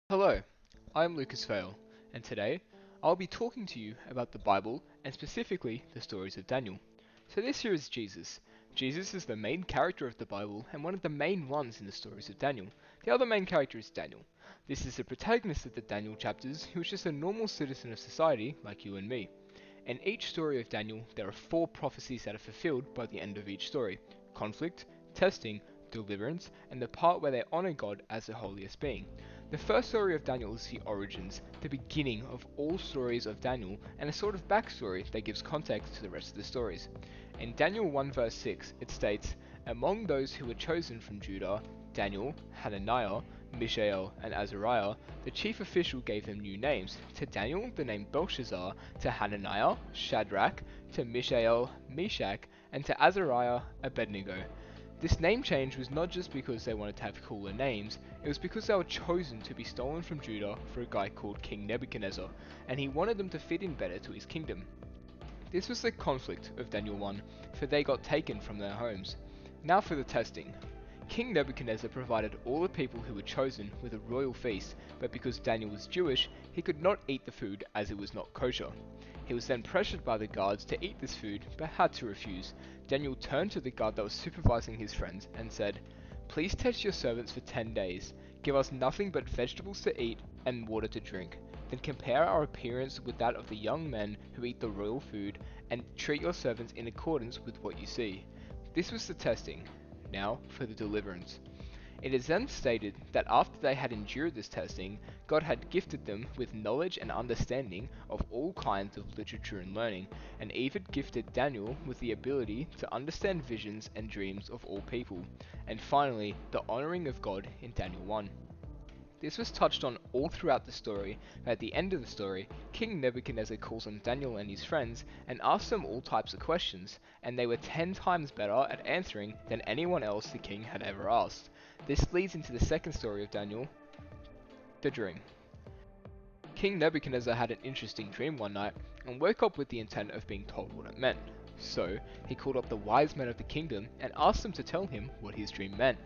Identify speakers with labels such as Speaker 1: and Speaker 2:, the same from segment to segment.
Speaker 1: Hello, I'm Lucas Vale, and today I'll be talking to you about the Bible and specifically the stories of Daniel. So this here is Jesus. Jesus is the main character of the Bible and one of the main ones in the stories of Daniel. The other main character is Daniel. This is the protagonist of the Daniel chapters who is just a normal citizen of society like you and me. In each story of Daniel, there are four prophecies that are fulfilled by the end of each story: conflict, testing, deliverance, and the part where they honor God as the holiest being. The first story of Daniel is the origins, the beginning of all stories of Daniel, and a sort of backstory that gives context to the rest of the stories. In Daniel 1 verse 6, it states, "Among those who were chosen from Judah, Daniel, Hananiah, Mishael, and Azariah, the chief official gave them new names. To Daniel, the name Belshazzar; to Hananiah, Shadrach; to Mishael, Meshach; and to Azariah, Abednego." This name change was not just because they wanted to have cooler names, it was because they were chosen to be stolen from Judah for a guy called King Nebuchadnezzar, and he wanted them to fit in better to his kingdom. This was the conflict of Daniel 1, for they got taken from their homes. Now for the testing. King Nebuchadnezzar provided all the people who were chosen with a royal feast, but because Daniel was Jewish, he could not eat the food as it was not kosher. He was then pressured by the guards to eat this food, but had to refuse. Daniel turned to the guard that was supervising his friends and said, "Please test your servants for 10 days. Give us nothing but vegetables to eat and water to drink. Then compare our appearance with that of the young men who eat the royal food, and treat your servants in accordance with what you see." This was the testing. Now for the deliverance. It is then stated that after they had endured this testing, God had gifted them with knowledge and understanding of all kinds of literature and learning, and even gifted Daniel with the ability to understand visions and dreams of all people, and finally, the honoring of God in Daniel 1. This was touched on all throughout the story, but at the end of the story, King Nebuchadnezzar calls on Daniel and his friends and asks them all types of questions, and they were 10 times better at answering than anyone else the king had ever asked. This leads into the second story of Daniel, the dream. King Nebuchadnezzar had an interesting dream one night and woke up with the intent of being told what it meant. So, he called up the wise men of the kingdom and asked them to tell him what his dream meant.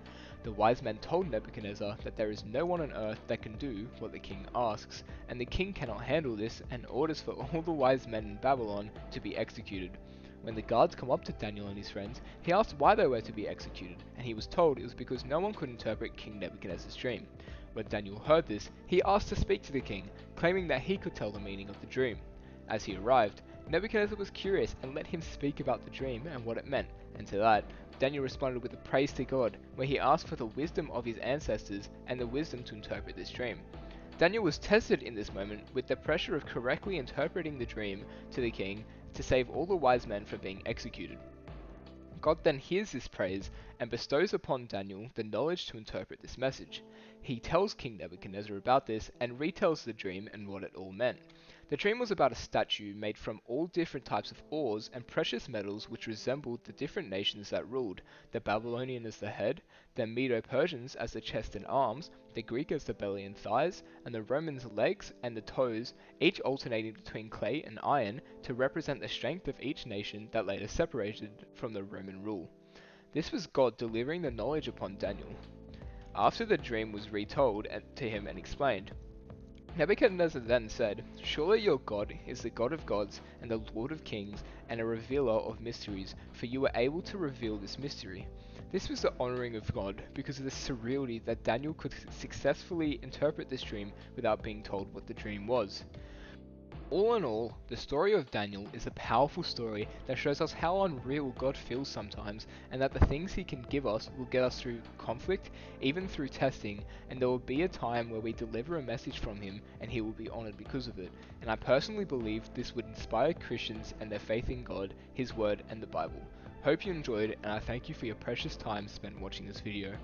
Speaker 1: The wise men told Nebuchadnezzar that there is no one on earth that can do what the king asks, and the king cannot handle this and orders for all the wise men in Babylon to be executed. When the guards come up to Daniel and his friends, he asked why they were to be executed, and he was told it was because no one could interpret King Nebuchadnezzar's dream. When Daniel heard this, he asked to speak to the king, claiming that he could tell the meaning of the dream. As he arrived, Nebuchadnezzar was curious and let him speak about the dream and what it meant, and to that, Daniel responded with a praise to God, where he asked for the wisdom of his ancestors and the wisdom to interpret this dream. Daniel was tested in this moment with the pressure of correctly interpreting the dream to the king to save all the wise men from being executed. God then hears this praise and bestows upon Daniel the knowledge to interpret this message. He tells King Nebuchadnezzar about this and retells the dream and what it all meant. The dream was about a statue made from all different types of ores and precious metals which resembled the different nations that ruled, the Babylonian as the head, the Medo-Persians as the chest and arms, the Greek as the belly and thighs, and the Romans' legs and the toes, each alternating between clay and iron to represent the strength of each nation that later separated from the Roman rule. This was God delivering the knowledge upon Daniel. After the dream was retold to him and explained, Nebuchadnezzar then said, "Surely your God is the God of gods and the Lord of kings and a revealer of mysteries, for you were able to reveal this mystery." This was the honoring of God because of the surreality that Daniel could successfully interpret this dream without being told what the dream was. All in all, the story of Daniel is a powerful story that shows us how unreal God feels sometimes, and that the things he can give us will get us through conflict, even through testing, and there will be a time where we deliver a message from him and he will be honored because of it. And I personally believe this would inspire Christians and their faith in God, his word, and the Bible. Hope you enjoyed, and I thank you for your precious time spent watching this video.